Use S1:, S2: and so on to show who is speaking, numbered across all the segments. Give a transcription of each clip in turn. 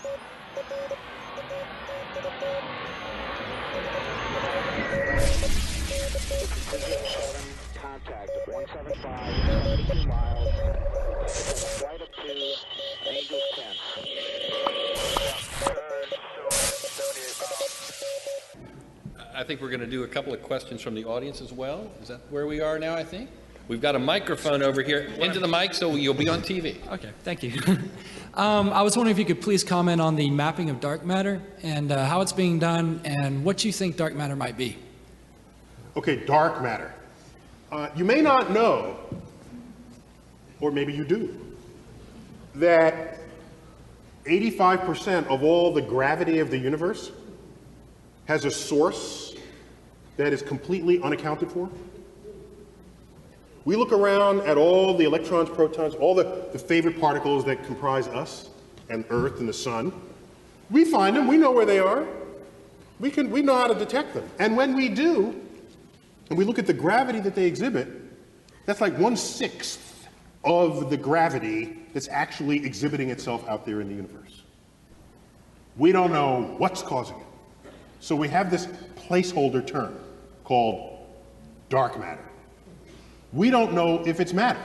S1: Contact 175, 72 miles, flight up to Angels 10.
S2: I think we're going to do a couple of questions from the audience as well. Is that where we are now, I think? We've got a microphone over here. Into the mic so you'll be on TV.
S3: Okay, thank you. I was wondering if you could please comment on the mapping of dark matter and how it's being done and what you think dark matter might be.
S4: Okay, dark matter. You may not know, or maybe you do, that 85% of all the gravity of the universe has a source that is completely unaccounted for. We look around at all the electrons, protons, all the favorite particles that comprise us and Earth and the sun. We find them, we know where they are. We know how to detect them. And when we do, and we look at the gravity that they exhibit, that's like 1/6 of the gravity that's actually exhibiting itself out there in the universe. We don't know what's causing it. So we have this placeholder term called dark matter. We don't know if it's matter.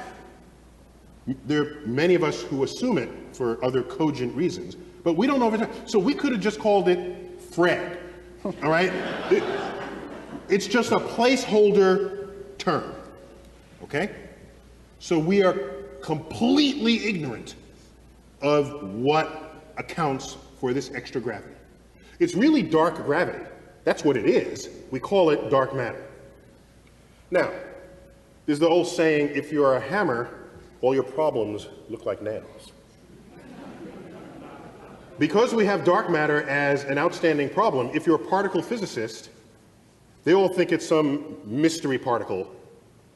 S4: There are many of us who assume it for other cogent reasons, but we don't know if it's matter. So we could have just called it Fred, all right? It's just a placeholder term, okay? So we are completely ignorant of what accounts for this extra gravity. It's really dark gravity. That's what it is. We call it dark matter. Now, there's the old saying, if you're a hammer, all your problems look like nails. Because we have dark matter as an outstanding problem, if you're a particle physicist, they all think it's some mystery particle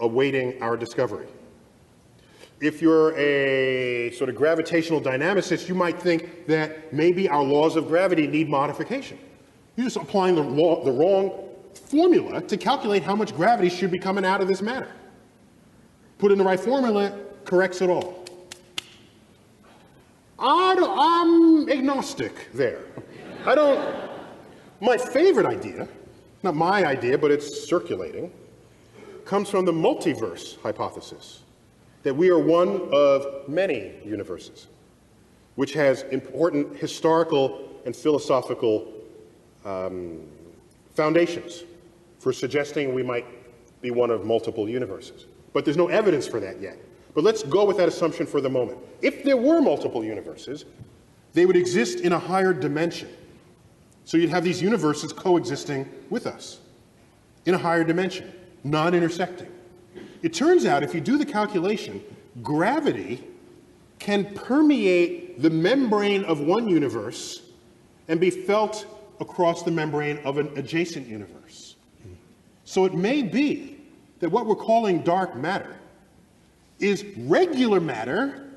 S4: awaiting our discovery. If you're a sort of gravitational dynamicist, you might think that maybe our laws of gravity need modification. You're just applying the wrong formula to calculate how much gravity should be coming out of this matter. Put in the right formula, corrects it all. I'm agnostic there. My favorite idea, not my idea, but it's circulating, comes from the multiverse hypothesis, that we are one of many universes, which has important historical and philosophical foundations for suggesting we might be one of multiple universes. But there's no evidence for that yet. But let's go with that assumption for the moment. If there were multiple universes, they would exist in a higher dimension. So you'd have these universes coexisting with us in a higher dimension, not intersecting. It turns out, if you do the calculation, gravity can permeate the membrane of one universe and be felt across the membrane of an adjacent universe. So it may be that what we're calling dark matter is regular matter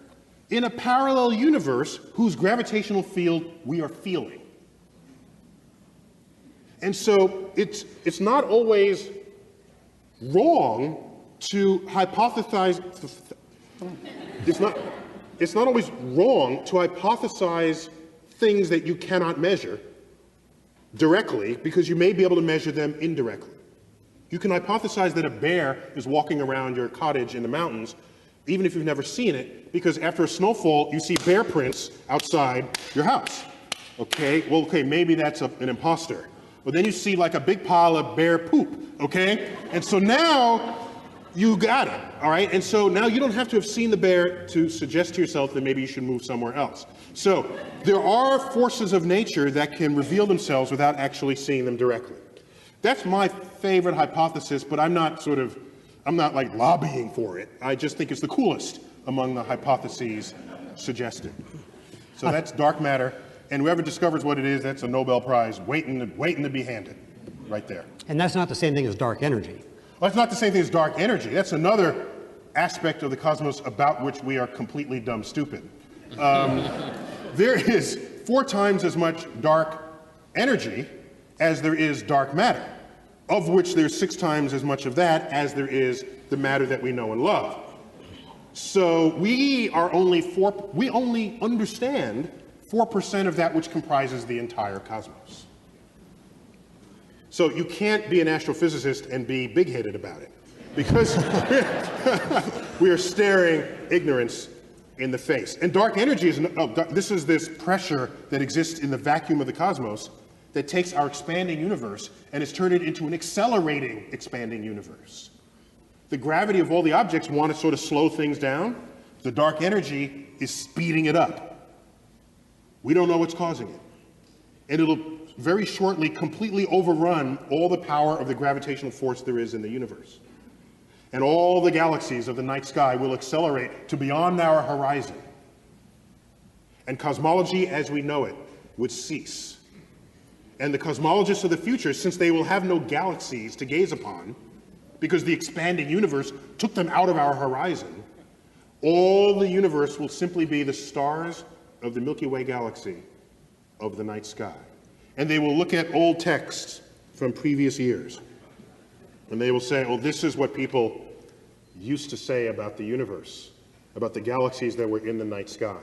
S4: in a parallel universe whose gravitational field we are feeling. And so it's not always wrong to hypothesize. It's not always wrong to hypothesize things that you cannot measure directly, because you may be able to measure them indirectly. You can hypothesize that a bear is walking around your cottage in the mountains, even if you've never seen it, because after a snowfall, you see bear prints outside your house. Okay, well, okay, maybe that's an imposter. But then you see like a big pile of bear poop, okay? And so now you got it, all right? And so now you don't have to have seen the bear to suggest to yourself that maybe you should move somewhere else. So there are forces of nature that can reveal themselves without actually seeing them directly. That's my favorite hypothesis, but I'm not like lobbying for it. I just think it's the coolest among the hypotheses suggested. So that's dark matter, and whoever discovers what it is, that's a Nobel Prize waiting to be handed, right there.
S5: And that's not the same thing as dark energy.
S4: Well, it's not the same thing as dark energy. That's another aspect of the cosmos about which we are completely dumb stupid. There is 4 times as much dark energy as there is dark matter, of which there's 6 times as much of that as there is the matter that we know and love. So we only understand 4% of that which comprises the entire cosmos. So you can't be an astrophysicist and be big-headed about it, because we are staring ignorance in the face. And dark energy is, this is this pressure that exists in the vacuum of the cosmos that takes our expanding universe and has turned it into an accelerating expanding universe. The gravity of all the objects want to sort of slow things down. The dark energy is speeding it up. We don't know what's causing it. And it'll very shortly completely overrun all the power of the gravitational force there is in the universe. And all the galaxies of the night sky will accelerate to beyond our horizon. And cosmology as we know it would cease. And the cosmologists of the future, since they will have no galaxies to gaze upon, because the expanding universe took them out of our horizon, all the universe will simply be the stars of the Milky Way galaxy of the night sky. And they will look at old texts from previous years, and they will say, oh, this is what people used to say about the universe, about the galaxies that were in the night sky.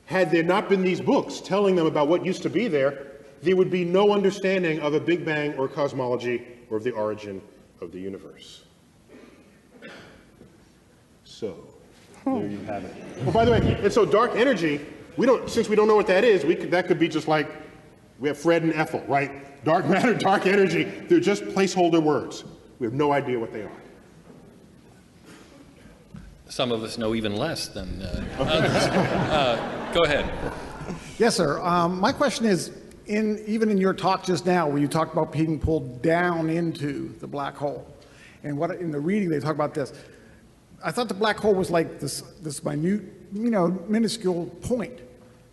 S4: Had there not been these books telling them about what used to be there, there would be no understanding of a Big Bang or cosmology or of the origin of the universe. So, there you have it. Oh, by the way, and so dark energy, since we don't know what that is, that could be just like, we have Fred and Ethel, right? Dark matter, dark energy, they're just placeholder words. We have no idea what they are.
S2: Some of us know even less than others. Go ahead.
S6: Yes, sir. My question is, even in your talk just now, where you talked about being pulled down into the black hole, and what in the reading they talk about this, I thought the black hole was like this minute, minuscule point,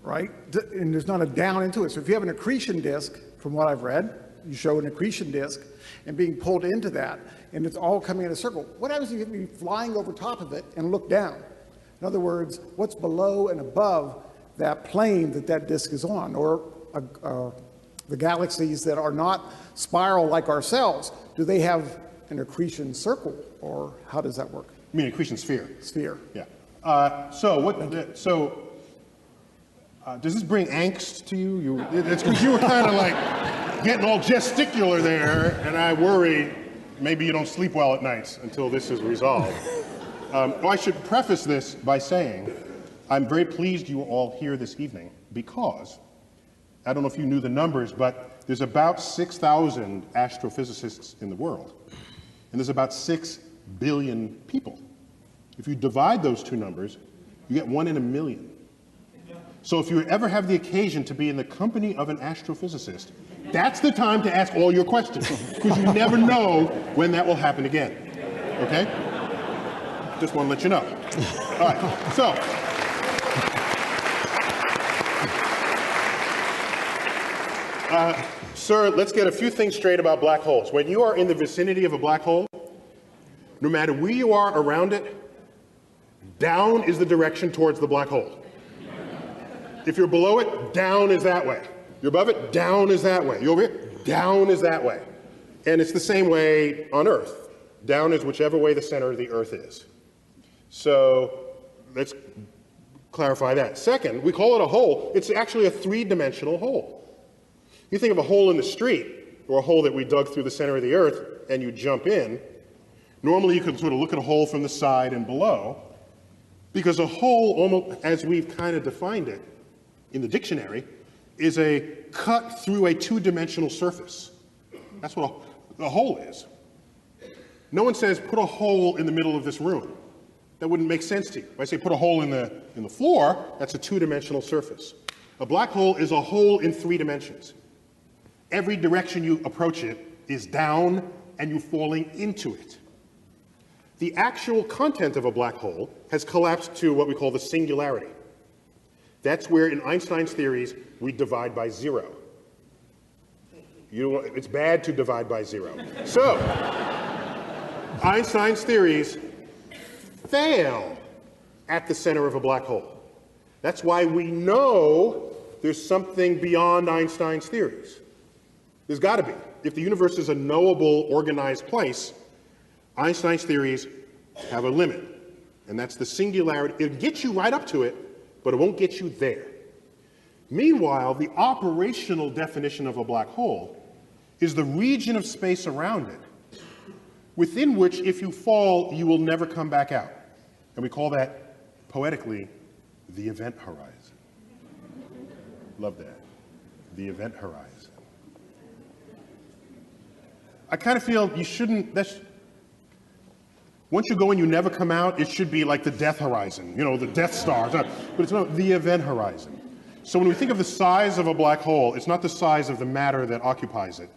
S6: right? And there's not a down into it. So if you have an accretion disk, from what I've read, you show an accretion disk and being pulled into that, and it's all coming in a circle. What happens if you be flying over top of it and look down? In other words, what's below and above that plane that disk is on, or the galaxies that are not spiral like ourselves, do they have an accretion circle, or how does that work?
S4: You mean accretion sphere?
S6: Sphere.
S4: Yeah. Does this bring angst to you? It's because you were kind of like getting all gesticular there, and I worry maybe you don't sleep well at nights until this is resolved. I should preface this by saying I'm very pleased you are all here this evening, because I don't know if you knew the numbers, but there's about 6,000 astrophysicists in the world, and there's about 6 billion people. If you divide those two numbers, you get 1 in a million. So if you ever have the occasion to be in the company of an astrophysicist, that's the time to ask all your questions, because you never know when that will happen again. Okay? Just want to let you know. All right, so. Sir, let's get a few things straight about black holes. When you are in the vicinity of a black hole, no matter where you are around it, down is the direction towards the black hole. If you're below it, down is that way. You're above it, down is that way. You're over here, down is that way. And it's the same way on Earth. Down is whichever way the center of the Earth is. So let's clarify that. Second, we call it a hole. It's actually a three-dimensional hole. You think of a hole in the street, or a hole that we dug through the center of the Earth, and you jump in. Normally you can sort of look at a hole from the side and below, because a hole, almost as we've kind of defined it in the dictionary, is a cut through a two-dimensional surface. That's what a hole is. No one says, put a hole in the middle of this room. That wouldn't make sense to you. If I say put a hole in the floor, that's a two-dimensional surface. A black hole is a hole in 3 dimensions. Every direction you approach it is down, and you're falling into it. The actual content of a black hole has collapsed to what we call the singularity. That's where, in Einstein's theories, we divide by 0. It's bad to divide by 0. So, Einstein's theories fail at the center of a black hole. That's why we know there's something beyond Einstein's theories. There's got to be. If the universe is a knowable, organized place, Einstein's theories have a limit, and that's the singularity. It'll get you right up to it, but it won't get you there. Meanwhile, the operational definition of a black hole is the region of space around it, within which if you fall, you will never come back out. And we call that, poetically, the event horizon. Love that. The event horizon. I kind of feel you shouldn't, once you go and you never come out, it should be like the death horizon, you know, the Death Star. But it's not the event horizon. So when we think of the size of a black hole, it's not the size of the matter that occupies it.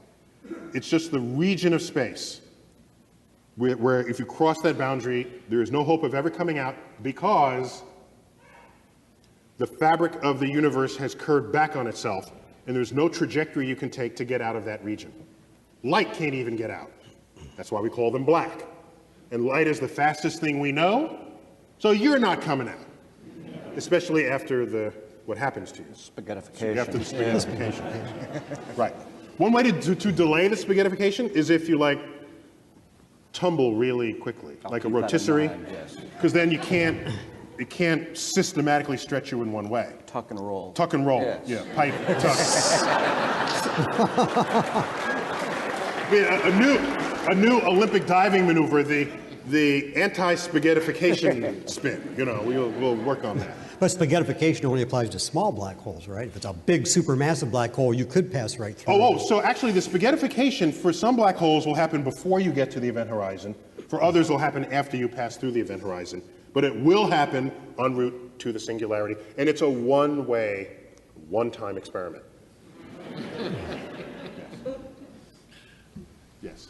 S4: It's just the region of space where if you cross that boundary, there is no hope of ever coming out because the fabric of the universe has curved back on itself and there's no trajectory you can take to get out of that region. Light can't even get out. That's why we call them black. And light is the fastest thing we know, so you're not coming out, especially after what happens to you.
S7: Spaghettification.
S4: After the spaghettification. Right. One way to delay the spaghettification is if you like tumble really quickly, like a rotisserie, because then it can't systematically stretch you in one way.
S7: Tuck and roll.
S4: Tuck and roll.
S7: Yes.
S4: Yeah, pipe, tuck. A new Olympic diving maneuver, the anti-spaghettification spin. You know, we'll work on that.
S5: But spaghettification only applies to small black holes, right? If it's a big supermassive black hole, you could pass right through.
S4: So actually the spaghettification for some black holes will happen before you get to the event horizon. For others, it will happen after you pass through the event horizon. But it will happen en route to the singularity. And it's a one-way, one-time experiment. Yes.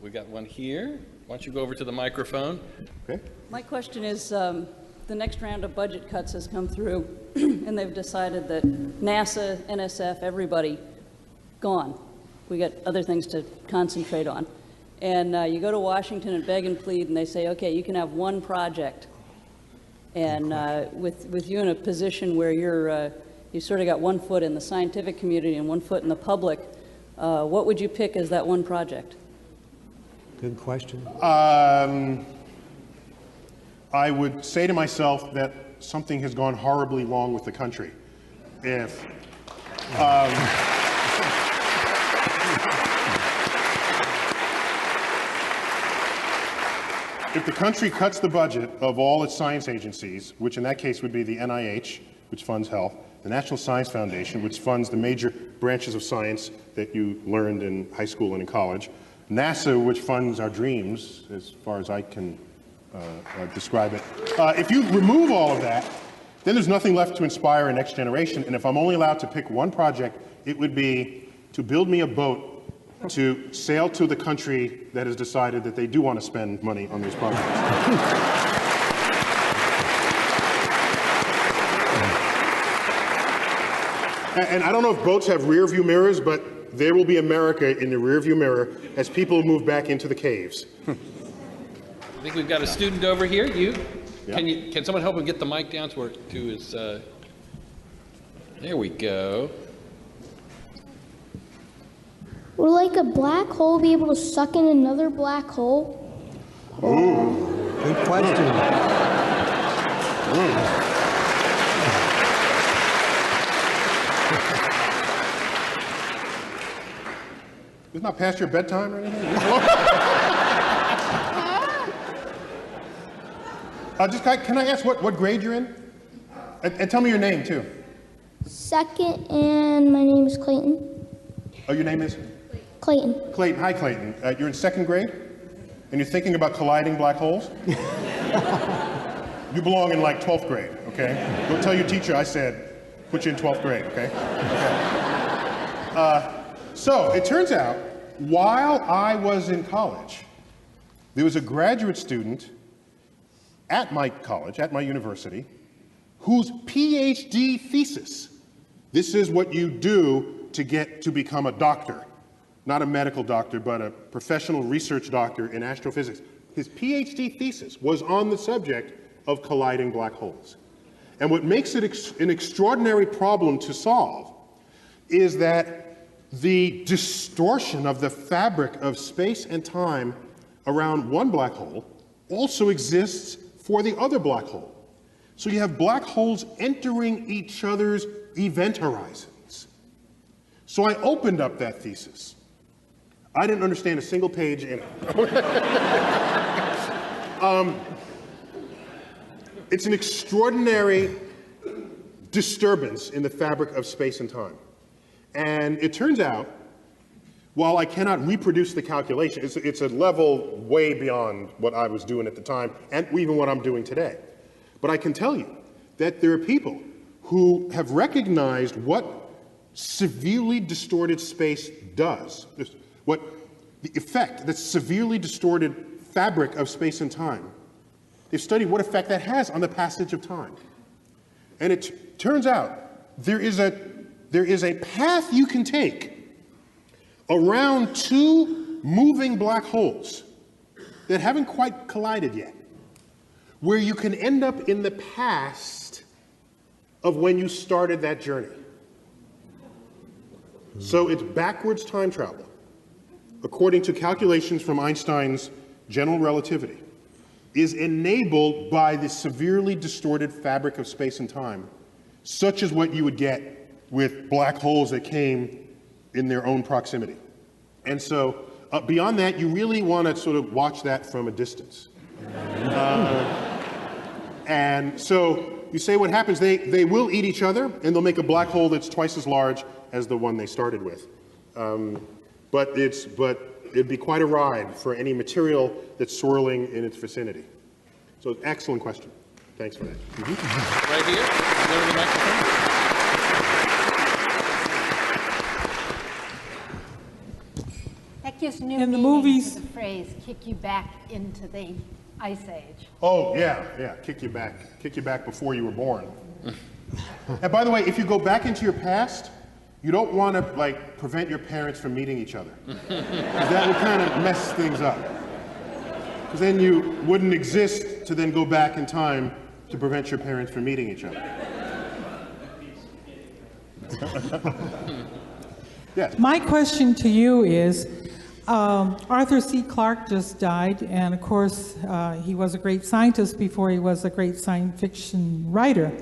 S2: We got one here. Why don't you go over to the microphone?
S4: Okay.
S8: My question is, the next round of budget cuts has come through, and they've decided that NASA, NSF, everybody, gone. We got other things to concentrate on. And you go to Washington and beg and plead, and they say, okay, you can have one project. And with you in a position where you sort of got one foot in the scientific community and one foot in the public, what would you pick as that one project?
S5: Good question.
S4: I would say to myself that something has gone horribly wrong with the country. If the country cuts the budget of all its science agencies, which in that case would be the NIH, which funds health, the National Science Foundation, which funds the major branches of science that you learned in high school and in college, NASA, which funds our dreams, as far as I can describe it. If you remove all of that, then there's nothing left to inspire a next generation. And if I'm only allowed to pick one project, it would be to build me a boat to sail to the country that has decided that they do want to spend money on these projects. And I don't know if boats have rear view mirrors, but there will be America in the rear view mirror as people move back into the caves.
S2: I think we've got a student over here. Yeah. Can someone help him get the mic down to his, there we go.
S9: Will like a black hole be able to suck in another black hole?
S5: Ooh, good question.
S4: It's not past your bedtime or anything? Can I ask what grade you're in? And tell me your name, too.
S9: Second, and my name is Clayton.
S4: Oh, your name is?
S9: Clayton.
S4: Clayton. Hi, Clayton. You're in second grade, and you're thinking about colliding black holes? You belong in, like, 12th grade, okay? Go tell your teacher I said, put you in 12th grade, okay? So, it turns out, while I was in college, there was a graduate student at my college, at my university, whose PhD thesis, this is what you do to get to become a doctor, not a medical doctor, but a professional research doctor in astrophysics. His PhD thesis was on the subject of colliding black holes. And what makes it an extraordinary problem to solve is that the distortion of the fabric of space and time around one black hole also exists for the other black hole. So you have black holes entering each other's event horizons. So I opened up that thesis. I didn't understand a single page in it. It's an extraordinary disturbance in the fabric of space and time. And it turns out, while I cannot reproduce the calculation, it's a level way beyond what I was doing at the time, and even what I'm doing today. But I can tell you that there are people who have recognized what severely distorted space does, what the effect, the severely distorted fabric of space and time. They've studied what effect that has on the passage of time. And it turns out there is a path you can take around two moving black holes that haven't quite collided yet, where you can end up in the past of when you started that journey. So it's backwards time travel, according to calculations from Einstein's general relativity, is enabled by the severely distorted fabric of space and time, such as what you would get with black holes that came in their own proximity. And so beyond that, you really want to sort of watch that from a distance. And so you say what happens, they will eat each other, and they'll make a black hole that's twice as large as the one they started with. But it'd be quite a ride for any material that's swirling in its vicinity. So excellent question. Thanks for that.
S2: Right here, go to the microphone.
S7: That gives new
S10: In the
S7: meaning
S10: movies.
S7: to the phrase, kick you back into the ice age.
S4: Oh, yeah, kick you back before you were born. And by the way, if you go back into your past, you don't want to like prevent your parents from meeting each other. 'Cause that would kind of mess things up. Because then you wouldn't exist to then go back in time to prevent your parents from meeting each other. Yes.
S10: My question to you is, Arthur C. Clarke just died, and of course, he was a great scientist before he was a great science fiction writer.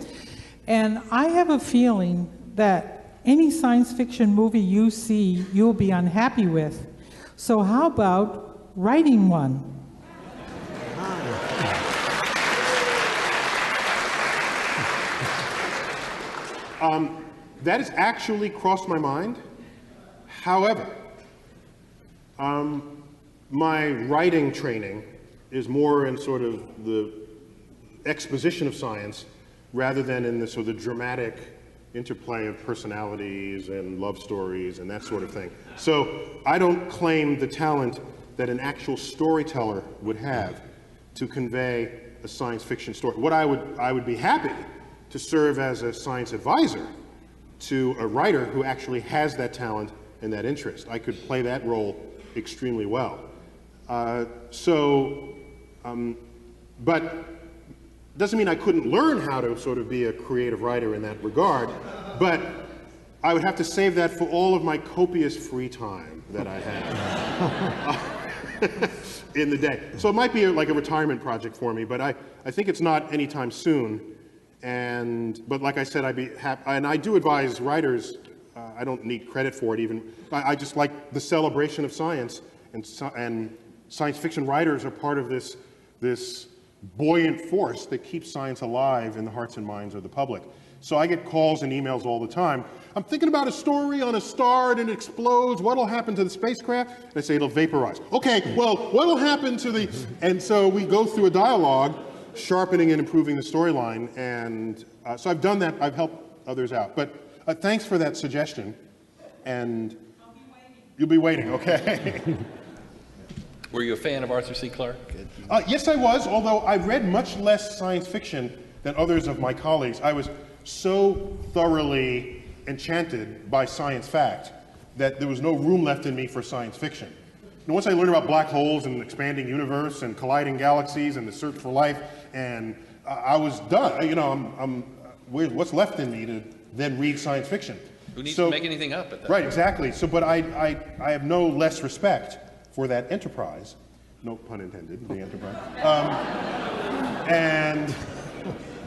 S10: And I have a feeling that any science fiction movie you see, you'll be unhappy with. So how about writing one?
S4: That has actually crossed my mind. However, my writing training is more in sort of the exposition of science rather than in the sort of the dramatic interplay of personalities and love stories and that sort of thing. So I don't claim the talent that an actual storyteller would have to convey a science fiction story. What I would be happy to serve as a science advisor to a writer who actually has that talent and that interest. I could play that role extremely well. But doesn't mean I couldn't learn how to sort of be a creative writer in that regard, but I would have to save that for all of my copious free time that I have in the day. So it might be like a retirement project for me, but I think it's not anytime soon. But like I said, I'd be happy, and I do advise writers. I don't need credit for it even. I just like the celebration of science, and science fiction writers are part of this buoyant force that keeps science alive in the hearts and minds of the public. So I get calls and emails all the time. I'm thinking about a story on a star and it explodes. What'll happen to the spacecraft? They say it'll vaporize. Okay, well, what'll happen to the... And so we go through a dialogue, sharpening and improving the storyline. And so I've done that. I've helped others out. But thanks for that suggestion. And I'll be waiting. You'll be waiting, okay.
S2: Were you a fan of Arthur C. Clarke?
S4: Yes, I was, although I read much less science fiction than others of my colleagues. I was so thoroughly enchanted by science fact that there was no room left in me for science fiction. And once I learned about black holes and expanding universe and colliding galaxies and the search for life, and I was done. You know, what's left in me to then read science fiction?
S2: Who needs to make anything up at that
S4: Right,
S2: point?
S4: exactly. So, but I have no less respect for that enterprise, no pun intended, the enterprise,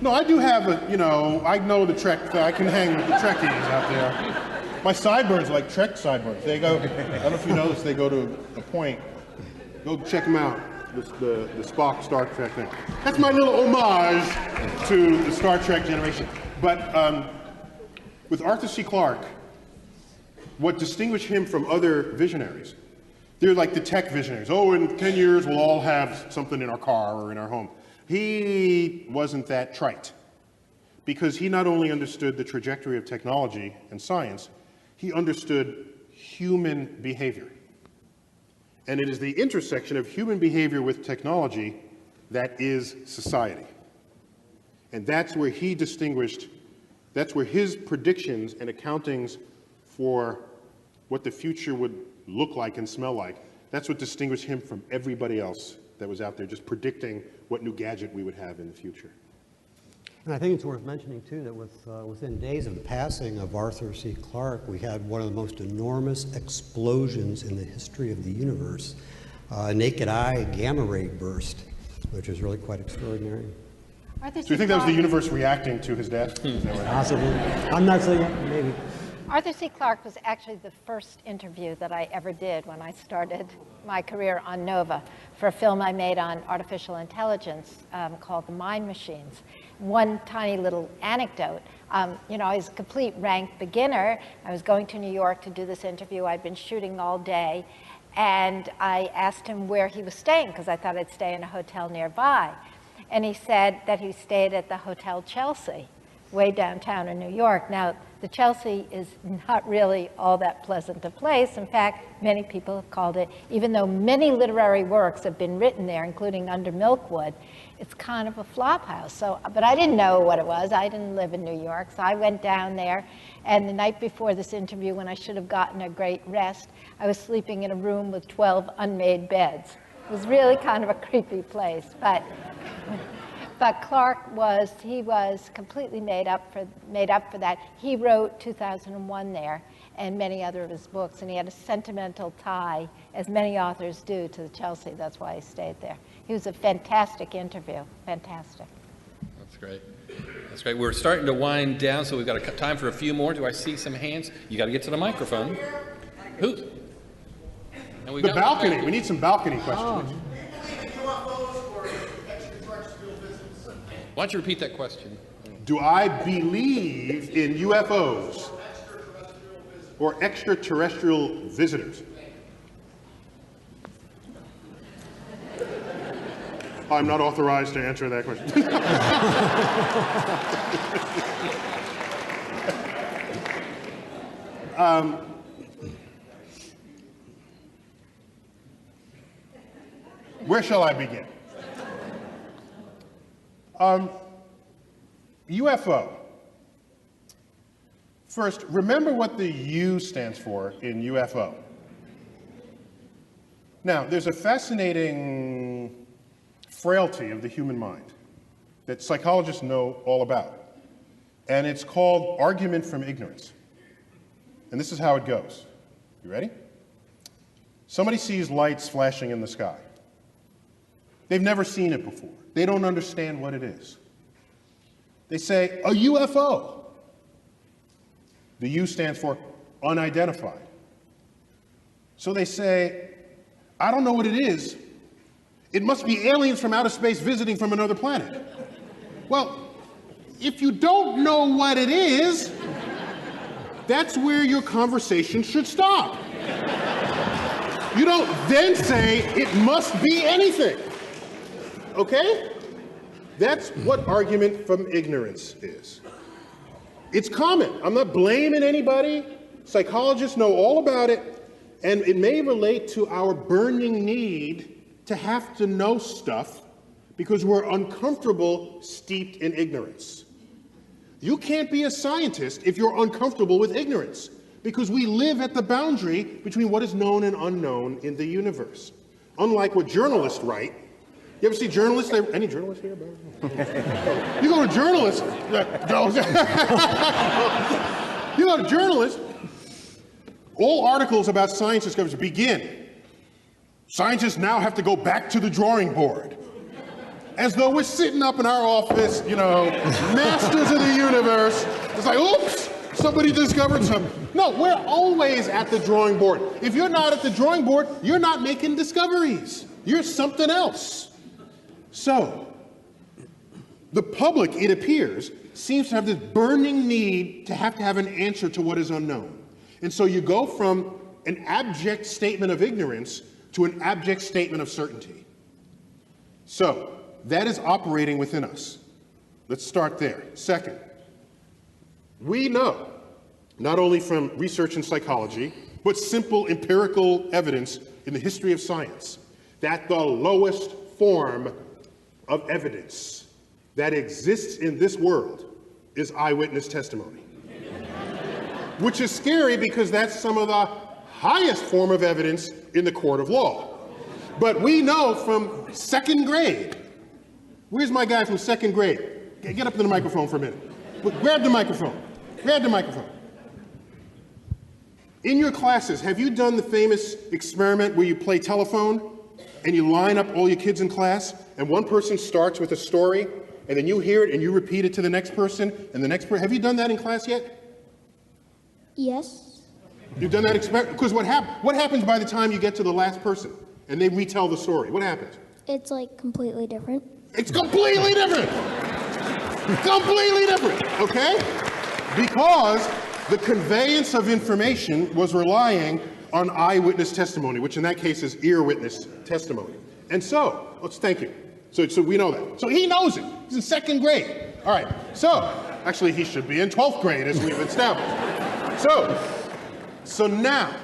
S4: No, I do have a, I know the Trek, I can hang with the Trekkies out there. My sideburns are like Trek sideburns. They go, I don't know if you noticed, they go to a point. Go check them out, the Spock Star Trek thing. That's my little homage to the Star Trek generation. But with Arthur C. Clarke, what distinguished him from other visionaries, they're like the tech visionaries. Oh, in 10 years, we'll all have something in our car or in our home. He wasn't that trite, because he not only understood the trajectory of technology and science, he understood human behavior. And it is the intersection of human behavior with technology that is society. And that's where he distinguished, that's where his predictions and accountings for what the future would look like and smell like, that's what distinguished him from everybody else that was out there just predicting what new gadget we would have in the future.
S5: And I think it's worth mentioning, too, that within days of the passing of Arthur C. Clarke, we had one of the most enormous explosions in the history of the universe, a naked-eye gamma ray burst, which is really quite extraordinary.
S4: Do you think that was the universe reacting to his death?
S5: Possibly. I'm not saying, maybe.
S7: Arthur C. Clarke was actually the first interview that I ever did when I started my career on NOVA for a film I made on artificial intelligence called The Mind Machines. One tiny little anecdote, I was a complete rank beginner. I was going to New York to do this interview. I'd been shooting all day, and I asked him where he was staying because I thought I'd stay in a hotel nearby. And he said that he stayed at the Hotel Chelsea, way downtown in New York. Now, the Chelsea is not really all that pleasant a place. In fact, many people have called it, even though many literary works have been written there, including Under Milkwood, it's kind of a flop house. So, but I didn't know what it was. I didn't live in New York, so I went down there. And the night before this interview, when I should have gotten a great rest, I was sleeping in a room with 12 unmade beds. It was really kind of a creepy place, but Clarke was completely made up for that. He wrote 2001 there and many other of his books, and he had a sentimental tie, as many authors do, to the Chelsea. That's why he stayed there. He was a fantastic interview, fantastic.
S2: That's great. That's great. We're starting to wind down, so we've got time for a few more. Do I see some hands? You got to get to the microphone. Who? And
S4: the balcony. We need some balcony questions.
S2: Why don't you repeat that question?
S4: Do I believe in UFOs or extraterrestrial visitors? I'm not authorized to answer that question. Where shall I begin? UFO. First, remember what the U stands for in UFO. Now, there's a fascinating frailty of the human mind that psychologists know all about, and it's called argument from ignorance. And this is how it goes. You ready? Somebody sees lights flashing in the sky. They've never seen it before. They don't understand what it is. They say, a UFO. The U stands for unidentified. So they say, I don't know what it is. It must be aliens from outer space visiting from another planet. Well, if you don't know what it is, that's where your conversation should stop. You don't then say, it must be anything. Okay? That's what argument from ignorance is. It's common. I'm not blaming anybody. Psychologists know all about it, and it may relate to our burning need to have to know stuff because we're uncomfortable steeped in ignorance. You can't be a scientist if you're uncomfortable with ignorance, because we live at the boundary between what is known and unknown in the universe. Unlike what journalists write. You ever see journalists? Any journalists here? You go to journalists. You go to journalists. All articles about science discoveries begin. Scientists now have to go back to the drawing board. as though we're sitting up in our office, you know, masters of the universe. It's like, oops, somebody discovered something. No, we're always at the drawing board. If you're not at the drawing board, you're not making discoveries. You're something else. So, the public, it appears, seems to have this burning need to have an answer to what is unknown. And so you go from an abject statement of ignorance to an abject statement of certainty. So, that is operating within us. Let's start there. Second, we know, not only from research in psychology, but simple empirical evidence in the history of science, that the lowest form of evidence that exists in this world is eyewitness testimony. Which is scary because that's some of the highest form of evidence in the court of law. But we know from second grade, where's my guy from second grade? Get up to the microphone for a minute. Grab the microphone. Grab the microphone. In your classes, have you done the famous experiment where you play telephone and you line up all your kids in class and one person starts with a story and then you hear it and you repeat it to the next person and the next person? Have you done that in class yet?
S9: Yes.
S4: You've done that experiment? Because what happens by the time you get to the last person and they retell the story? What happens?
S9: It's like completely different.
S4: It's completely different. Completely different, okay? Because the conveyance of information was relying on eyewitness testimony, which in that case is ear witness testimony. And so, thank you. So we know that. So he knows it. He's in second grade. All right. So, actually, he should be in 12th grade, as we've established. So now,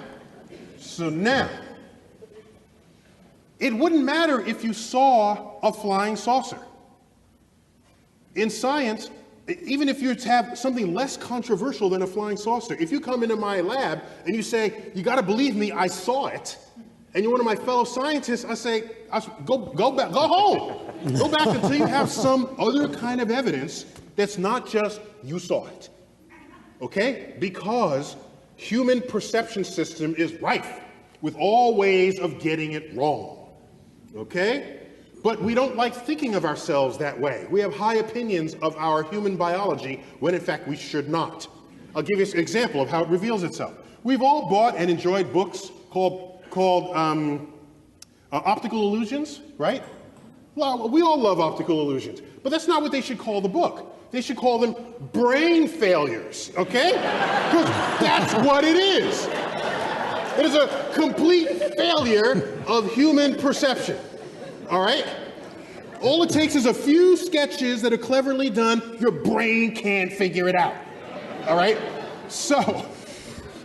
S4: it wouldn't matter if you saw a flying saucer. In science, even if you have something less controversial than a flying saucer, if you come into my lab and you say, you got to believe me, I saw it, and you're one of my fellow scientists, I say, go back, go home. Go back until you have some other kind of evidence that's not just you saw it. Okay? Because human perception system is rife with all ways of getting it wrong. Okay? But we don't like thinking of ourselves that way. We have high opinions of our human biology when in fact we should not. I'll give you an example of how it reveals itself. We've all bought and enjoyed books called Optical Illusions, right? Well, we all love optical illusions, but that's not what they should call the book. They should call them brain failures, okay? Because that's what it is. It is a complete failure of human perception, all right? All it takes is a few sketches that are cleverly done. Your brain can't figure it out, all right? So,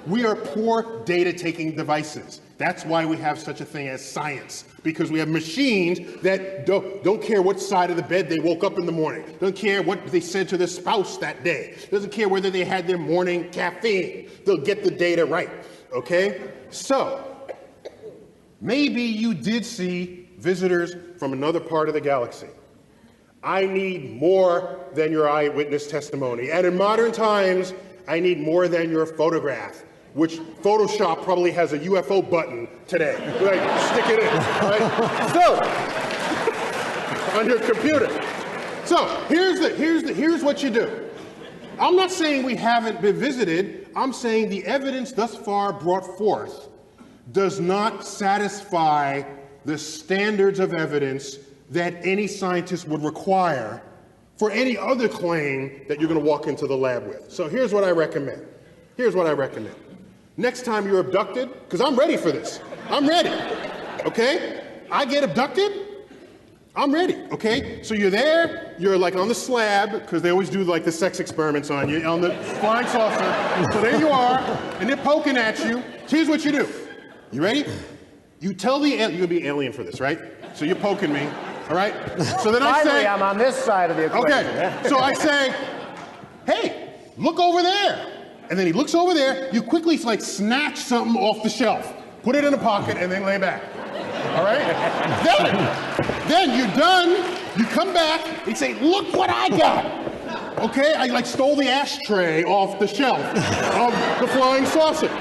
S4: we are poor data-taking devices. That's why we have such a thing as science, because we have machines that don't care what side of the bed they woke up in the morning, don't care what they said to their spouse that day, doesn't care whether they had their morning caffeine. They'll get the data right, okay? So, maybe you did see visitors from another part of the galaxy. I need more than your eyewitness testimony. And in modern times, I need more than your photograph, which Photoshop probably has a UFO button today. Like, stick it in, right? So, on your computer. So, here's what you do. I'm not saying we haven't been visited. I'm saying the evidence thus far brought forth does not satisfy the standards of evidence that any scientist would require for any other claim that you're going to walk into the lab with. So here's what I recommend. Here's what I recommend. Next time you're abducted, because I'm ready for this. I'm ready, okay? I get abducted, I'm ready, okay? So you're there, you're like on the slab, because they always do like the sex experiments on you, on the flying saucer. So there you are, and they're poking at you. Here's what you do. You ready? You tell the alien, you're gonna be alien for this, right? So you're poking me, all right? So then I say,
S1: Finally, I'm on this side of the equation.
S4: Okay, so I say, hey, look over there. And then he looks over there, you quickly like snatch something off the shelf, put it in a pocket, and then lay back. All right? Then you're done, you come back, and say, look what I got. Okay, I like stole the ashtray off the shelf of the flying saucer.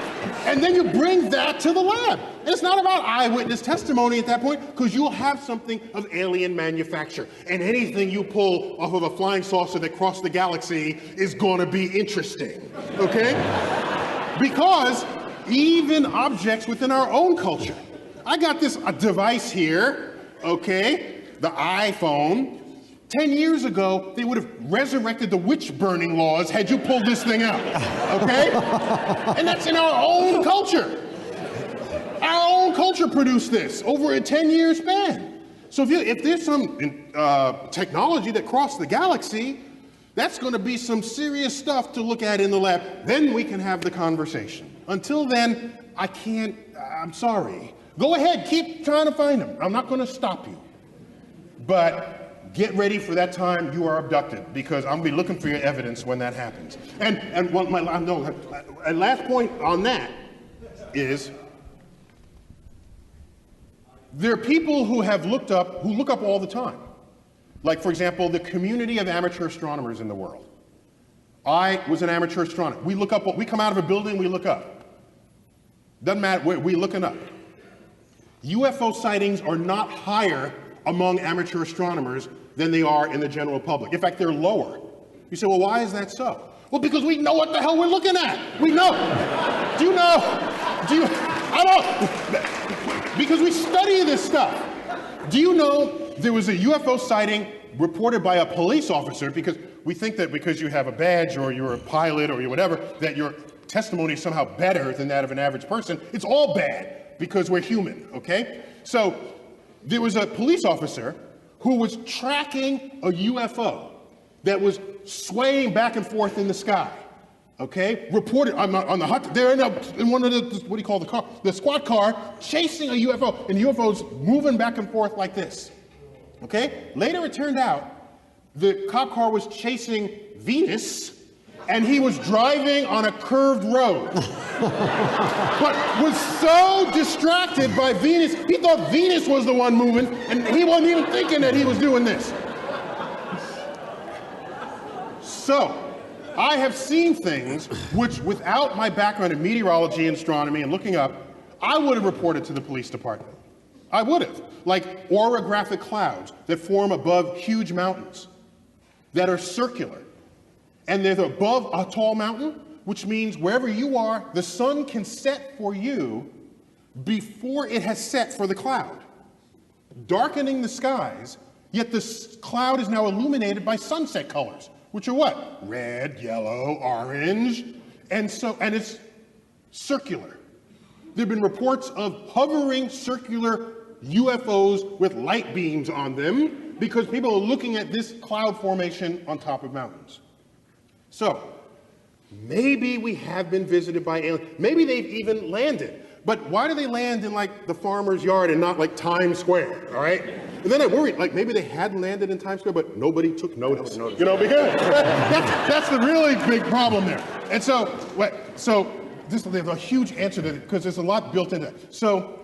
S4: And then you bring that to the lab. And it's not about eyewitness testimony at that point, because you'll have something of alien manufacture. And anything you pull off of a flying saucer that crossed the galaxy is going to be interesting, okay? Because even objects within our own culture. I got this device here, okay, the iPhone. 10 years ago, they would have resurrected the witch burning laws had you pulled this thing out, okay? And that's in our own culture. Our own culture produced this over a 10-year span. So if there's some technology that crossed the galaxy, that's going to be some serious stuff to look at in the lab. Then we can have the conversation. Until then, I can't, I'm sorry. Go ahead, keep trying to find them. I'm not going to stop you. But get ready for that time you are abducted, because I'm going to be looking for your evidence when that happens. And last point on that is, there are people who look up all the time. Like, for example, the community of amateur astronomers in the world. I was an amateur astronomer. We come out of a building, we look up. Doesn't matter, we're looking up. UFO sightings are not higher among amateur astronomers than they are in the general public. In fact, they're lower. You say, well, why is that so? Well, because we know what the hell we're looking at. We know. Do you know? I don't. Because we study this stuff. Do you know there was a UFO sighting reported by a police officer, because we think that because you have a badge or you're a pilot or you're whatever, that your testimony is somehow better than that of an average person. It's all bad because we're human, okay? So there was a police officer who was tracking a UFO that was swaying back and forth in the sky, okay? Reported on the hot, they're in one of the, what do you call the car? The squad car, chasing a UFO, and the UFO's moving back and forth like this, okay? Later it turned out the cop car was chasing Venus, and he was driving on a curved road. But was so distracted by Venus, he thought Venus was the one moving, and he wasn't even thinking that he was doing this. So, I have seen things which, without my background in meteorology and astronomy and looking up, I would have reported to the police department. I would have. Like orographic clouds that form above huge mountains that are circular. And they're above a tall mountain, which means wherever you are, the sun can set for you before it has set for the cloud, darkening the skies, yet the cloud is now illuminated by sunset colors, which are what? Red, yellow, orange, and it's circular. There have been reports of hovering circular UFOs with light beams on them because people are looking at this cloud formation on top of mountains. So, maybe we have been visited by aliens. Maybe they've even landed. But why do they land in, like, the farmer's yard and not, like, Times Square, all right? And then I worried, like, maybe they had landed in Times Square, but nobody took notice. You know, because that's the really big problem there. And so there's a huge answer to it, because there's a lot built into it. So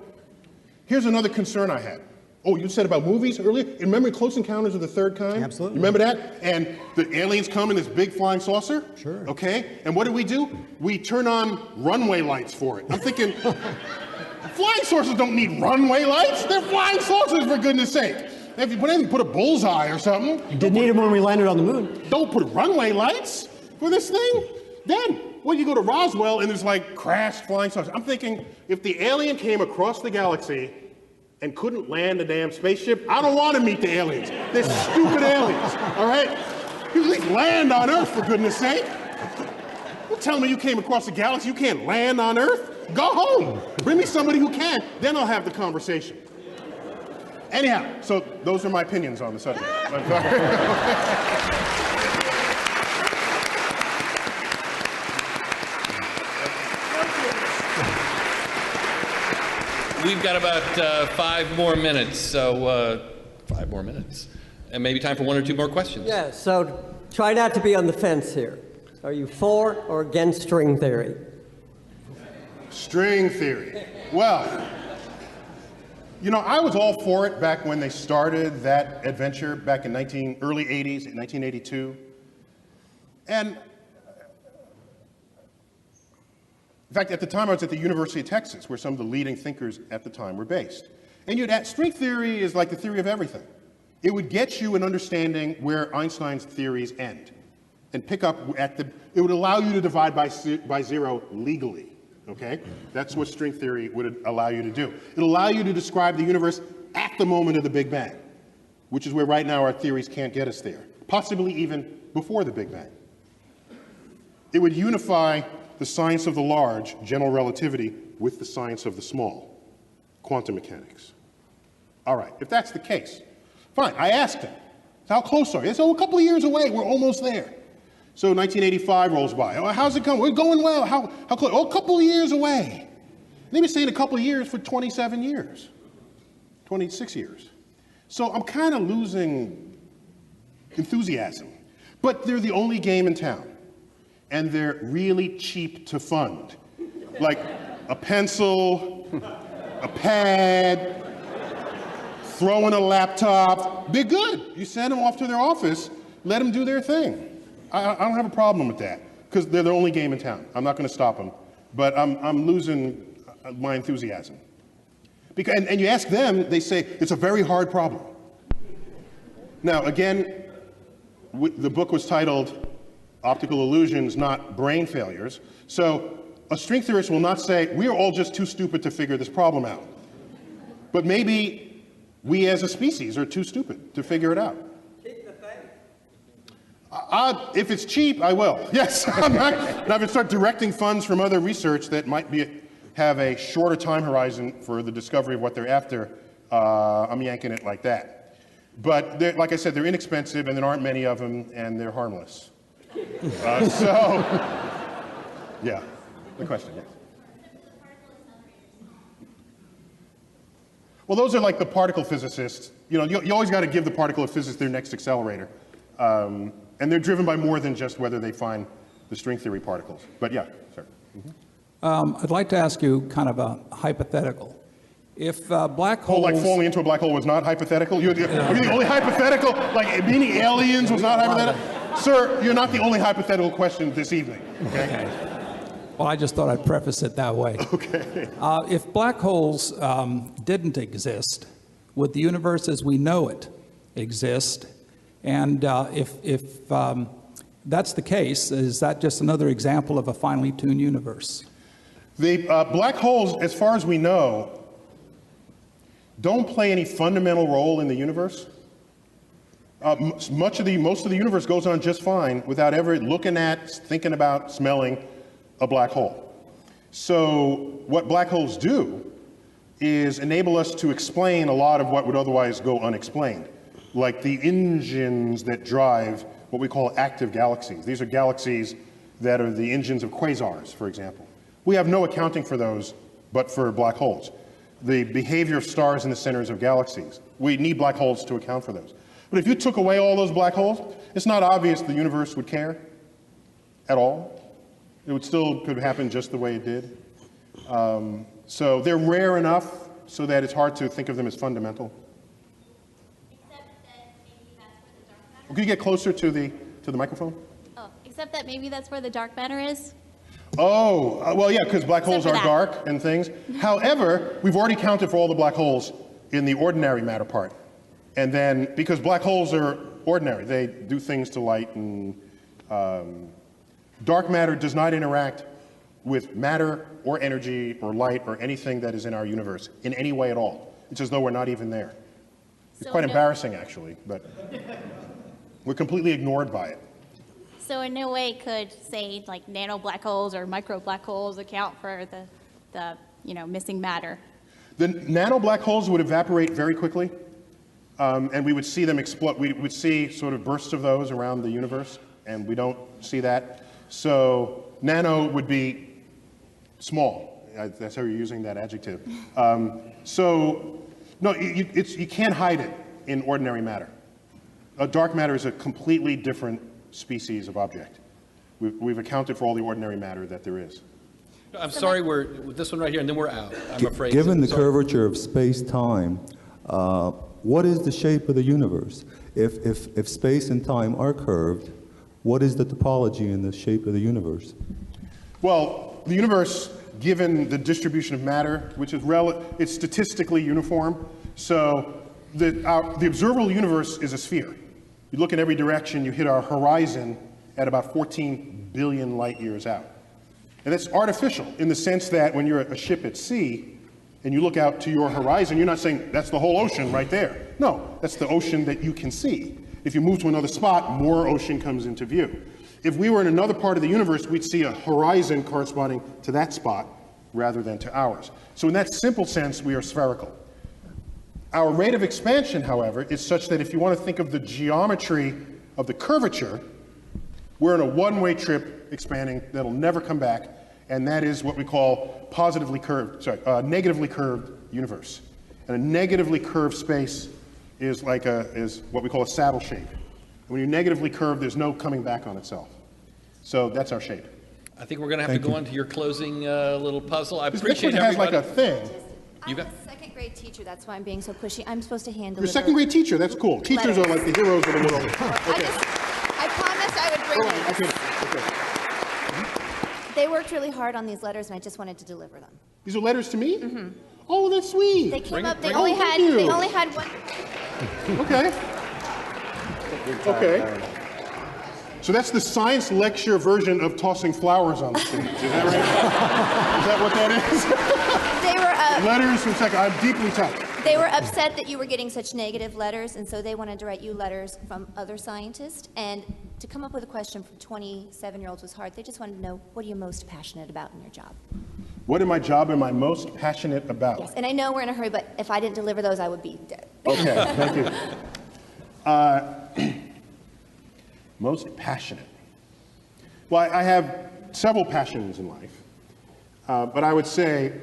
S4: here's another concern I had. Oh, you said about movies earlier? Remember Close Encounters of the Third Kind?
S5: Absolutely.
S4: Remember that? And the aliens come in this big flying saucer?
S5: Sure.
S4: Okay, and what do? We turn on runway lights for it. I'm thinking, flying saucers don't need runway lights. They're flying saucers, for goodness sake. If you put a bullseye or something.
S5: You didn't need them when we landed on the moon.
S4: Don't put runway lights for this thing. Then, well, you go to Roswell and there's like crashed flying saucers. I'm thinking, if the alien came across the galaxy and couldn't land a damn spaceship, I don't want to meet the aliens. They're stupid aliens, all right? You at least land on Earth, for goodness sake. Don't tell me you came across the galaxy, you can't land on Earth. Go home. Bring me somebody who can, then I'll have the conversation. Anyhow, so those are my opinions on the subject.
S2: We've got about 5 more minutes, so 5 more minutes. And maybe time for 1 or 2 more questions.
S11: Yeah, so try not to be on the fence here. Are you for or against string theory?
S4: String theory. Well, you know, I was all for it back when they started that adventure back in early 80s, in 1982. And fact, at the time I was at the University of Texas, where some of the leading thinkers at the time were based. And string theory is like the theory of everything. It would get you an understanding where Einstein's theories end and pick up it would allow you to divide by zero legally, okay? That's what string theory would allow you to do. It'll allow you to describe the universe at the moment of the Big Bang, which is where right now our theories can't get us there, possibly even before the Big Bang. It would unify the science of the large, general relativity, with the science of the small, quantum mechanics. All right, if that's the case, fine. I asked him, how close are you? He said, a couple of years away, we're almost there. So 1985 rolls by. Oh, how's it going? We're going well. How close? Oh, a couple of years away. They've been saying a couple of years for 27 years, 26 years. So I'm kind of losing enthusiasm. But they're the only game in town. And they're really cheap to fund. Like a pencil, a pad, throw in a laptop. They're good. You send them off to their office, let them do their thing. I don't have a problem with that, because they're the only game in town. I'm not going to stop them. But I'm losing my enthusiasm. And you ask them, they say, it's a very hard problem. Now, again, the book was titled Optical Illusions, Not Brain Failures. So a string theorist will not say, we are all just too stupid to figure this problem out. But maybe we as a species are too stupid to figure it out. Keep the faith. If it's cheap, I will. Yes, I'm going to start directing funds from other research that might have a shorter time horizon for the discovery of what they're after. I'm yanking it like that. But like I said, they're inexpensive, and there aren't many of them, and they're harmless. Yeah, the question, yes. Well, those are like the particle physicists. You always got to give the particle physicists their next accelerator. And they're driven by more than just whether they find the string theory particles. But yeah, sir. Mm-hmm.
S12: I'd like to ask you kind of a hypothetical. If black holes...
S4: like falling into a black hole was not hypothetical? Are you the only hypothetical? Like meaning aliens was not hypothetical? Sir, you're not the only hypothetical question this evening, okay?
S12: Well, I just thought I'd preface it that way.
S4: Okay.
S12: If black holes didn't exist, would the universe as we know it exist? And if that's the case, is that just another example of a finely tuned universe?
S4: The black holes, as far as we know, don't play any fundamental role in the universe. Most of the universe goes on just fine without ever looking at, thinking about, smelling a black hole. So what black holes do is enable us to explain a lot of what would otherwise go unexplained, like the engines that drive what we call active galaxies. These are galaxies that are the engines of quasars, for example. We have no accounting for those but for black holes. The behavior of stars in the centers of galaxies. We need black holes to account for those. But if you took away all those black holes, it's not obvious the universe would care at all. It would still could happen just the way it did. So they're rare enough so that it's hard to think of them as fundamental.
S13: Except that maybe that's where the dark matter...
S4: Can you get closer to the microphone?
S13: Oh, except that maybe that's where the dark matter is?
S4: Oh, well, yeah, because black holes are dark and things. However, we've already counted for all the black holes in the ordinary matter part. And then, because black holes are ordinary, they do things to light, and dark matter does not interact with matter or energy or light or anything that is in our universe in any way at all. It's as though we're not even there. It's quite embarrassing, actually, but we're completely ignored by it.
S13: So in no way could, say, like nano black holes or micro black holes account for the missing matter?
S4: The nano black holes would evaporate very quickly, and we would see them explode. We would see sort of bursts of those around the universe, and we don't see that. So nano would be small. That's how you're using that adjective. So no, you can't hide it in ordinary matter. Dark matter is a completely different species of object. We've accounted for all the ordinary matter that there is.
S2: I'm sorry, we're with this one right here, and then we're out. I'm afraid.
S14: Given the curvature of space-time, what is the shape of the universe? If space and time are curved, what is the topology and the shape of the universe?
S4: Well, the universe given the distribution of matter, which is it's statistically uniform. So the observable universe is a sphere. You look in every direction, you hit our horizon at about 14 billion light years out. And that's artificial in the sense that when you're a ship at sea and you look out to your horizon, you're not saying that's the whole ocean right there. No, that's the ocean that you can see. If you move to another spot, more ocean comes into view. If we were in another part of the universe, we'd see a horizon corresponding to that spot rather than to ours. So in that simple sense, we are spherical. Our rate of expansion, however, is such that if you want to think of the geometry of the curvature, we're in a one-way trip expanding that'll never come back, and that is what we call negatively curved universe. And a negatively curved space is what we call a saddle shape. And when you're negatively curved, there's no coming back on itself. So that's our shape.
S2: I think we're going to have to go on to your closing little puzzle. I
S4: This
S2: appreciate
S4: liquid has
S2: everybody.
S4: like a thing.
S2: You got.
S15: Second grade teacher, that's why I'm being so pushy. I'm supposed to hand
S4: You're a
S15: deliver.
S4: second grade teacher, that's cool. Teachers are like the heroes of the world. Okay.
S15: I promised I would bring them.
S4: Okay.
S15: They worked really hard on these letters, and I just wanted to deliver them.
S4: These are letters to me? Mm-hmm. Oh, that's sweet.
S15: They came up.
S4: They
S15: They only had one.
S4: Okay. Okay. So that's the science lecture version of tossing flowers on the stage. Is that right? Is that what that is?
S15: They were.
S4: Letters from second. I'm deeply touched.
S15: They were upset that you were getting such negative letters, and so they wanted to write you letters from other scientists. And to come up with a question from 27-year-olds was hard. They just wanted to know, what are you most passionate about in your job?
S4: What in my job am I most passionate about?
S15: Yes, and I know we're in a hurry, but if I didn't deliver those, I would be dead.
S4: Okay, thank you. Most passionate. Well, I have several passions in life, but I would say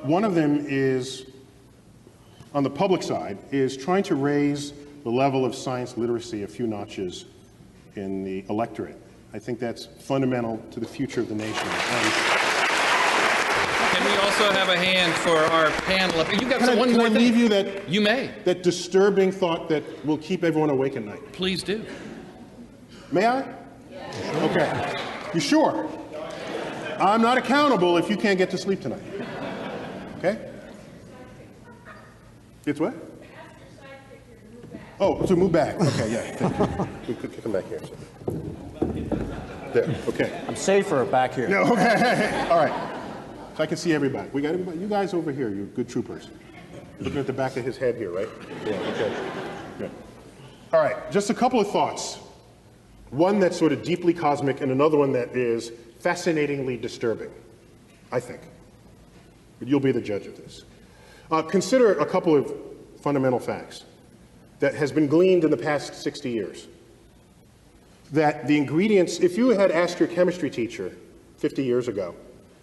S4: one of them is, on the public side, is trying to raise the level of science literacy a few notches in the electorate. I think that's fundamental to the future of the nation.
S2: Can we also have a hand for our panel? You got one more
S4: thing. Leave you that?
S2: You may.
S4: That disturbing thought that will keep everyone awake at night.
S2: Please do.
S4: May I? Yeah. Okay. You sure? I'm not accountable if you can't get to sleep tonight. Okay? It's what? Oh, to move back. Okay, yeah. We could kick him back here. There, okay.
S16: I'm safer back here.
S4: No, okay. All right. So I can see everybody. We got everybody. You guys over here, you're good troopers. Looking at the back of his head here, right? Yeah, okay. Good. All right, just a couple of thoughts. One that's sort of deeply cosmic and another one that is fascinatingly disturbing, I think. But you'll be the judge of this. Consider a couple of fundamental facts that has been gleaned in the past 60 years. That the ingredients, if you had asked your chemistry teacher 50 years ago,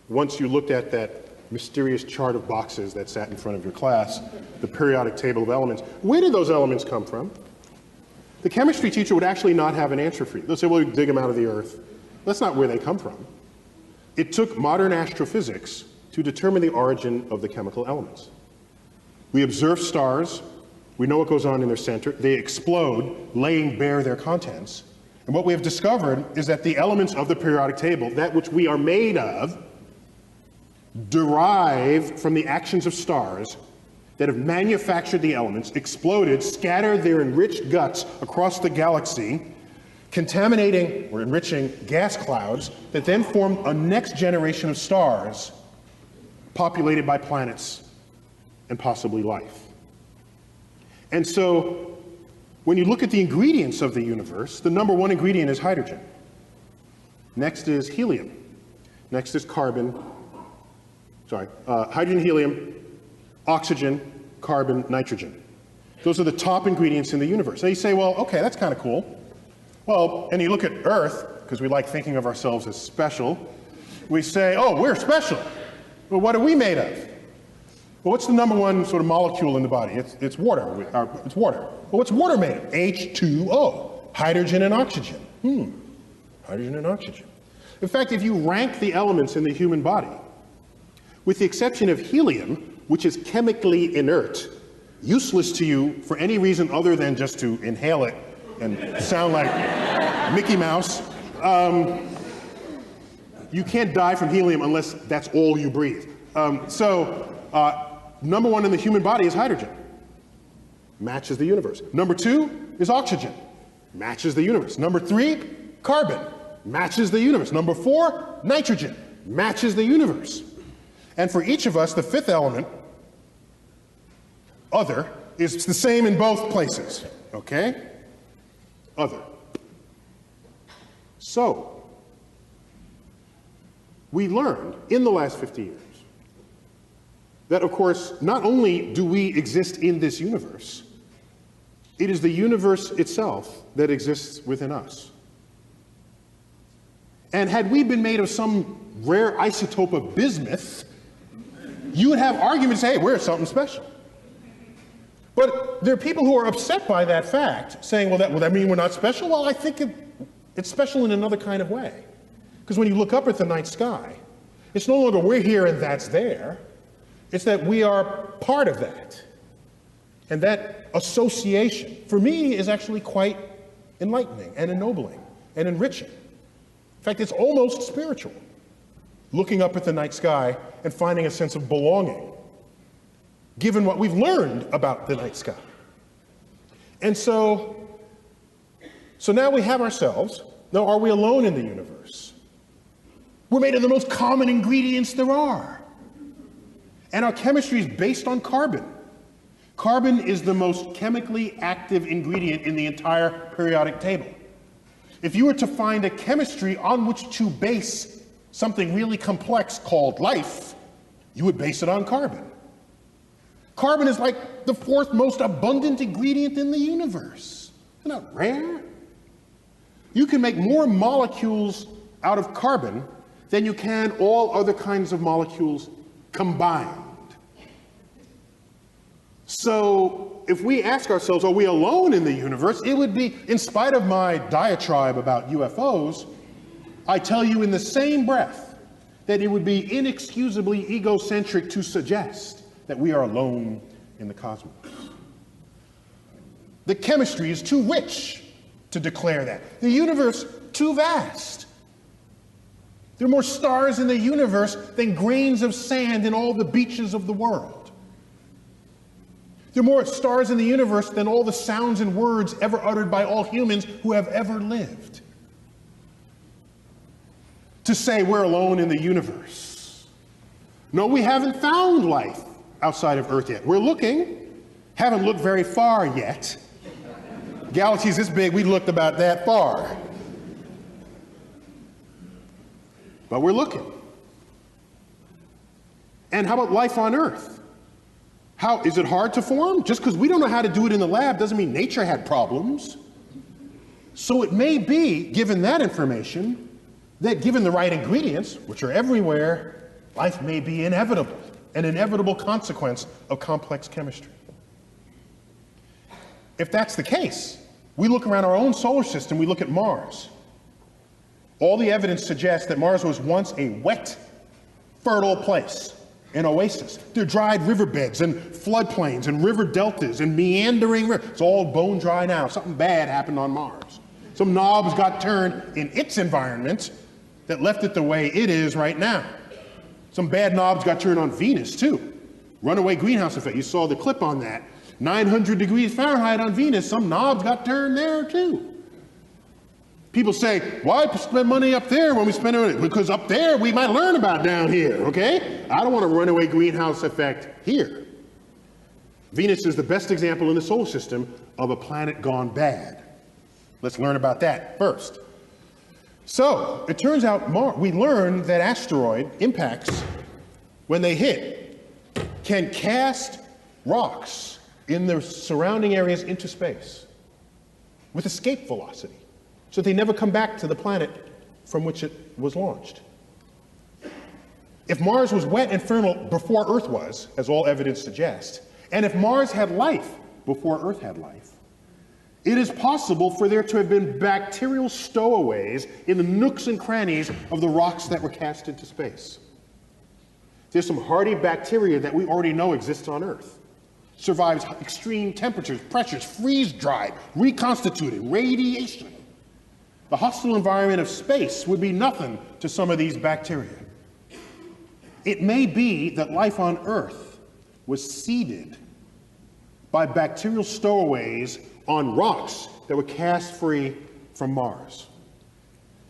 S4: once you looked at that mysterious chart of boxes that sat in front of your class, the periodic table of elements, where did those elements come from? The chemistry teacher would actually not have an answer for you. They'll say, well, we dig them out of the earth. That's not where they come from. It took modern astrophysics to determine the origin of the chemical elements. We observe stars. We know what goes on in their center. They explode, laying bare their contents. And what we have discovered is that the elements of the periodic table, that which we are made of, derive from the actions of stars that have manufactured the elements, exploded, scattered their enriched guts across the galaxy, contaminating or enriching gas clouds that then form a next generation of stars populated by planets and possibly life. And so when you look at the ingredients of the universe, the number one ingredient is hydrogen. Next is helium. Next is hydrogen, helium, oxygen, carbon, nitrogen. Those are the top ingredients in the universe. Now you say, well, okay, that's kind of cool. Well, and you look at Earth, because we like thinking of ourselves as special, we say, oh, we're special. Well, what are we made of? Well, what's the number one sort of molecule in the body? It's water. It's water. Well, what's water made of? H2O, hydrogen and oxygen. Hydrogen and oxygen. In fact, if you rank the elements in the human body, with the exception of helium, which is chemically inert, useless to you for any reason other than just to inhale it and sound like Mickey Mouse, You can't die from helium unless that's all you breathe. Number one in the human body is hydrogen. Matches the universe. Number two is oxygen. Matches the universe. Number three, carbon. Matches the universe. Number four, nitrogen. Matches the universe. And for each of us, the fifth element, other, is the same in both places. Okay? Other. So, we learned in the last 50 years that, of course, not only do we exist in this universe, it is the universe itself that exists within us. And had we been made of some rare isotope of bismuth, you would have arguments, hey, we're something special. But there are people who are upset by that fact, saying, well, that mean we're not special? Well, I think it's special in another kind of way. Because when you look up at the night sky, it's no longer we're here and that's there. It's that we are part of that. And that association, for me, is actually quite enlightening and ennobling and enriching. In fact, it's almost spiritual, looking up at the night sky and finding a sense of belonging, given what we've learned about the night sky. And so now we have ourselves. Now, are we alone in the universe? We're made of the most common ingredients there are. And our chemistry is based on carbon. Carbon is the most chemically active ingredient in the entire periodic table. If you were to find a chemistry on which to base something really complex called life, you would base it on carbon. Carbon is like the fourth most abundant ingredient in the universe. Isn't that rare? You can make more molecules out of carbon than you can all other kinds of molecules combined. So if we ask ourselves, are we alone in the universe? It would be, in spite of my diatribe about UFOs, I tell you in the same breath that it would be inexcusably egocentric to suggest that we are alone in the cosmos. The chemistry is too rich to declare that. The universe, too vast. There are more stars in the universe than grains of sand in all the beaches of the world. There are more stars in the universe than all the sounds and words ever uttered by all humans who have ever lived. To say we're alone in the universe. No, we haven't found life outside of Earth yet. We're looking, haven't looked very far yet. Galaxies this big, we looked about that far. But we're looking. And how about life on Earth? How is it hard to form? Just because we don't know how to do it in the lab doesn't mean nature had problems. So it may be, given that information, that given the right ingredients, which are everywhere, life may be inevitable, an inevitable consequence of complex chemistry. If that's the case, we look around our own solar system, we look at Mars. All the evidence suggests that Mars was once a wet, fertile place, an oasis. There are dried riverbeds and floodplains and river deltas and meandering rivers. It's all bone dry now. Something bad happened on Mars. Some knobs got turned in its environment that left it the way it is right now. Some bad knobs got turned on Venus too. Runaway greenhouse effect. You saw the clip on that. 900 degrees Fahrenheit on Venus. Some knobs got turned there too. People say, why spend money up there when we spend it? Because up there we might learn about down here, okay? I don't want a runaway greenhouse effect here. Venus is the best example in the solar system of a planet gone bad. Let's learn about that first. So, it turns out we learned that asteroid impacts, when they hit, can cast rocks in the surrounding areas into space with escape velocity, so they never come back to the planet from which it was launched. If Mars was wet and fertile before Earth was, as all evidence suggests, and if Mars had life before Earth had life, it is possible for there to have been bacterial stowaways in the nooks and crannies of the rocks that were cast into space. There's some hardy bacteria that we already know exists on Earth. Survives extreme temperatures, pressures, freeze-dried, reconstituted, radiation. The hostile environment of space would be nothing to some of these bacteria. It may be that life on Earth was seeded by bacterial stowaways on rocks that were cast free from Mars.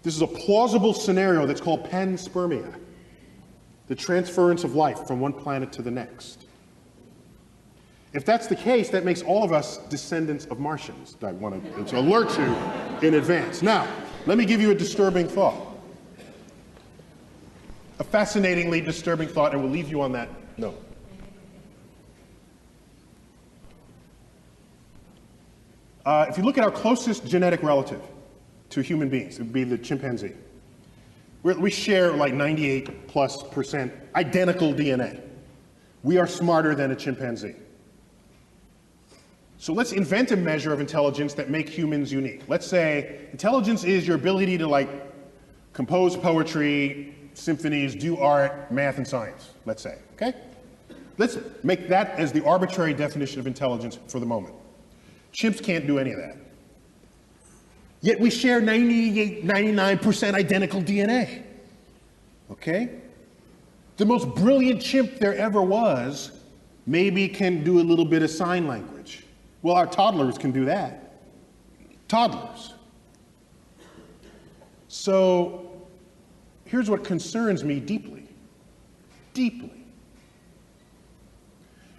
S4: This is a plausible scenario that's called panspermia, the transference of life from one planet to the next. If that's the case, that makes all of us descendants of Martians. I want to alert you in advance. Now, let me give you a disturbing thought. A fascinatingly disturbing thought, and we'll leave you on that note. If you look at our closest genetic relative to human beings, it would be the chimpanzee. We share like 98+% identical DNA. We are smarter than a chimpanzee. So let's invent a measure of intelligence that makes humans unique. Let's say intelligence is your ability to like compose poetry, symphonies, do art, math, and science, let's say, okay? Let's make that as the arbitrary definition of intelligence for the moment. Chimps can't do any of that. Yet we share 98, 99% identical DNA, okay? The most brilliant chimp there ever was maybe can do a little bit of sign language. Well, our toddlers can do that. Toddlers. So here's what concerns me deeply. Deeply.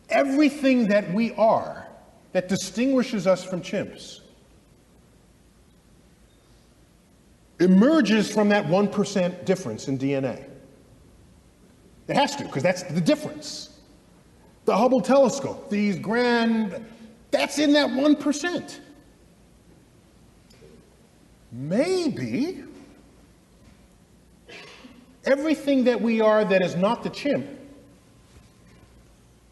S4: Everything that we are that distinguishes us from chimps emerges from that 1% difference in DNA. It has to, because that's the difference. The Hubble telescope, these that's in that 1%. Maybe everything that we are that is not the chimp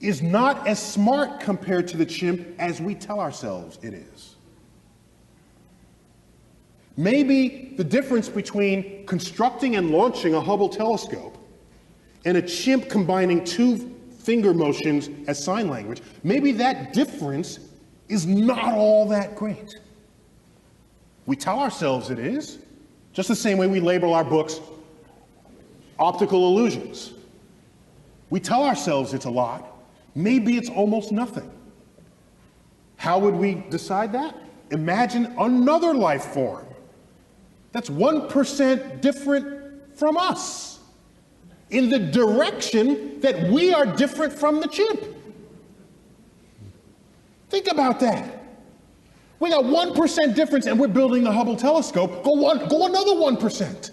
S4: is not as smart compared to the chimp as we tell ourselves it is. Maybe the difference between constructing and launching a Hubble telescope and a chimp combining two finger motions as sign language, maybe that difference is not all that great. We tell ourselves it is, just the same way we label our books optical illusions. We tell ourselves it's a lot. Maybe it's almost nothing. How would we decide that? Imagine another life form that's 1% different from us in the direction that we are different from the chimp. Think about that. We got 1% difference and we're building the Hubble telescope. Go another 1%.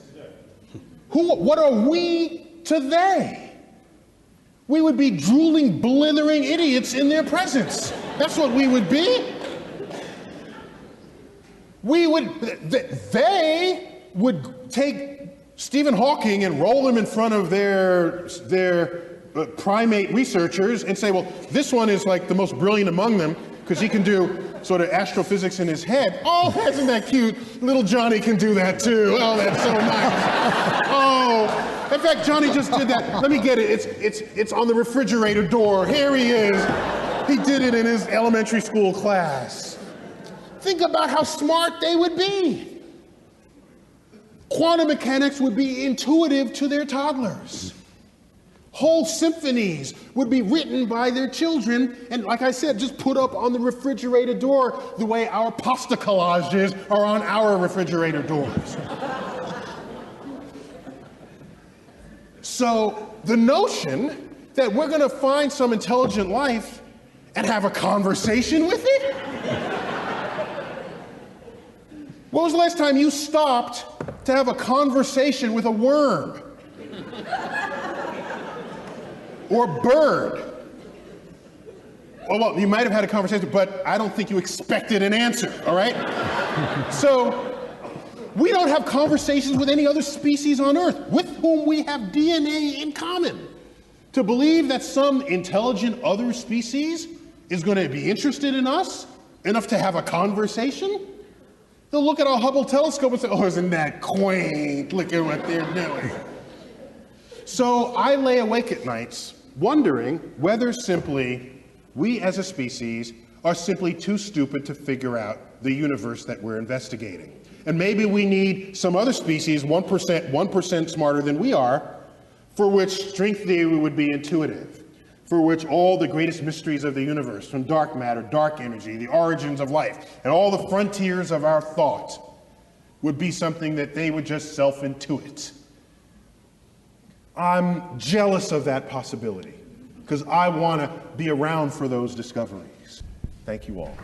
S4: What are we to they? We would be drooling, blithering idiots in their presence. That's what we would be. They would take Stephen Hawking and roll him in front of their primate researchers and say, well, this one is like the most brilliant among them because he can do sort of astrophysics in his head. Oh, isn't that cute? Little Johnny can do that too. Oh, that's so nice. Oh, in fact, Johnny just did that. Let me get it. It's on the refrigerator door. Here he is. He did it in his elementary school class. Think about how smart they would be. Quantum mechanics would be intuitive to their toddlers. Whole symphonies would be written by their children, and like I said, just put up on the refrigerator door the way our pasta collages are on our refrigerator doors. So the notion that we're going to find some intelligent life and have a conversation with it? When was the last time you stopped to have a conversation with a worm? Or bird? Well, you might have had a conversation, but I don't think you expected an answer, all right? So, we don't have conversations with any other species on Earth with whom we have DNA in common. To believe that some intelligent other species is going to be interested in us enough to have a conversation? They'll look at our Hubble telescope and say, oh, isn't that quaint? Look at what they're doing. So I lay awake at nights wondering whether simply we as a species are simply too stupid to figure out the universe that we're investigating. And maybe we need some other species, 1% smarter than we are, for which string theory would be intuitive, for which all the greatest mysteries of the universe, from dark matter, dark energy, the origins of life, and all the frontiers of our thought would be something that they would just self-intuit. I'm jealous of that possibility because I want to be around for those discoveries. Thank you all.